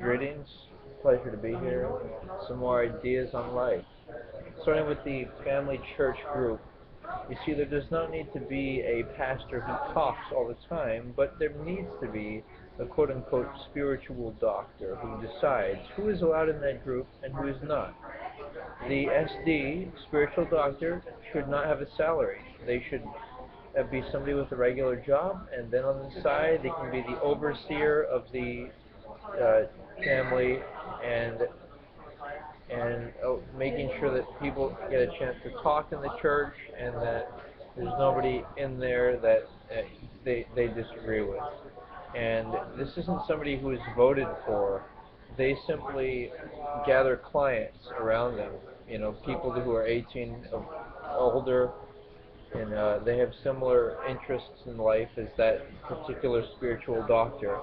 Greetings. Pleasure to be here. Some more ideas on life. Starting with the family church group. You see, there does not need to be a pastor who talks all the time, but there needs to be a quote unquote spiritual doctor who decides who is allowed in that group and who is not. The SD, spiritual doctor, should not have a salary. They should be somebody with a regular job, and then on the side they can be the overseer of the uh, family and making sure that people get a chance to talk in the church and that there's nobody in there that they disagree with. And this isn't somebody who is voted for. They simply gather clients around them. You know, people who are 18 or older, and they have similar interests in life as that particular spiritual doctor.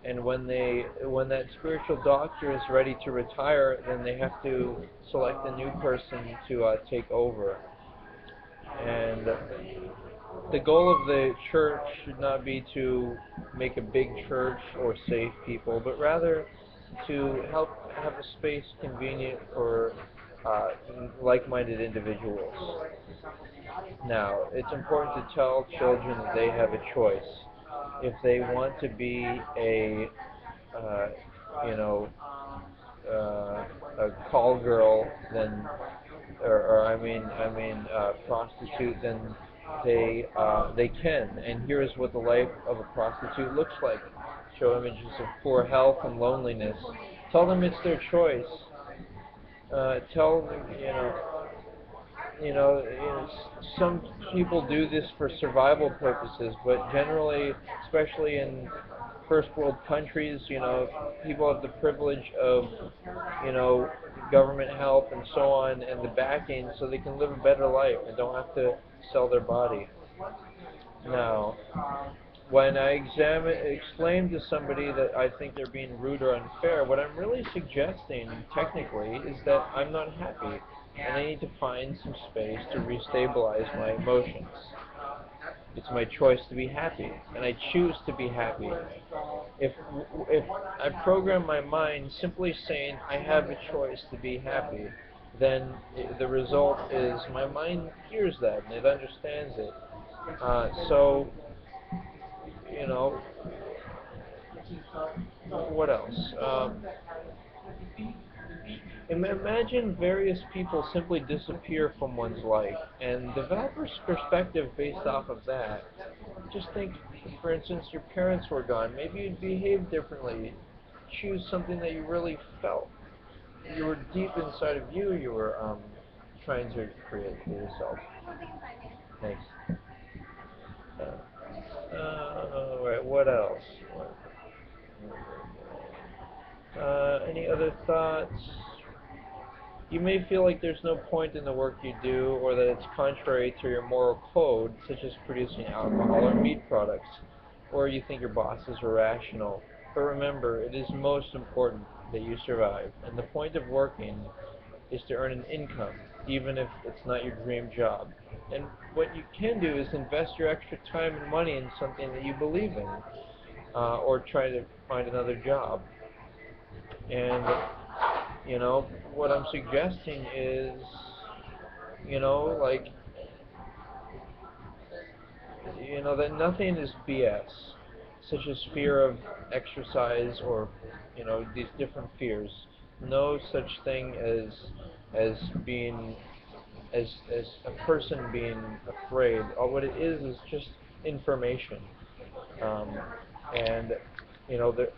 And when that spiritual doctor is ready to retire, then they have to select a new person to take over. And the goal of the church should not be to make a big church or save people, but rather to help have a space convenient for uh, like-minded individuals. Now, it's important to tell children that they have a choice. If they want to be uh, you know, a call girl, then, or prostitute, then they can. And here is what the life of a prostitute looks like. Show images of poor health and loneliness. Tell them it's their choice. Tell them, some people do this for survival purposes, but generally, especially in first world countries, people have the privilege of, you know, government help and so on and the backing so they can live a better life and don't have to sell their body. Now, when I explain to somebody that I think they're being rude or unfair, what I'm really suggesting, technically, is that I'm not happy, and I need to find some space to restabilize my emotions. It's my choice to be happy, and I choose to be happy. If if I program my mind simply saying I have a choice to be happy, then the result is my mind hears that and it understands it. So you know, what else? Imagine various people simply disappear from one's life and develop a perspective based off of that. Just think, for instance, your parents were gone. Maybe you'd behave differently. Choose something that you really felt. You were deep inside of you. You were trying to create for yourself. Thanks. All right. What else? Any other thoughts? You may feel like there's no point in the work you do or that it's contrary to your moral code, such as producing alcohol or meat products, or you think your boss is irrational. But remember, it is most important that you survive, and the point of working is to earn an income, even if it's not your dream job. And what you can do is invest your extra time and money in something that you believe in, or try to find another job. And what I'm suggesting is, like, that nothing is BS, such as fear of exercise or, these different fears. No such thing as being, as a person being afraid. All what it is just information. Um, and the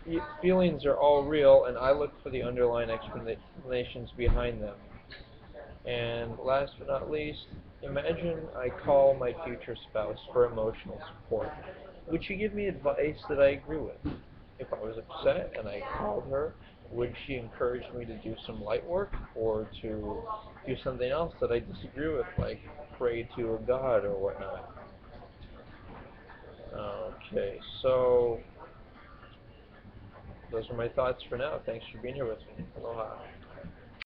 feelings are all real, and I look for the underlying explanations behind them. And last but not least, imagine I call my future spouse for emotional support. Would she give me advice that I agree with? If I was upset and I called her, would she encourage me to do some light work or to do something else that I disagree with, like pray to a god or whatnot? Okay, so those are my thoughts for now. Thanks for being here with me. Aloha.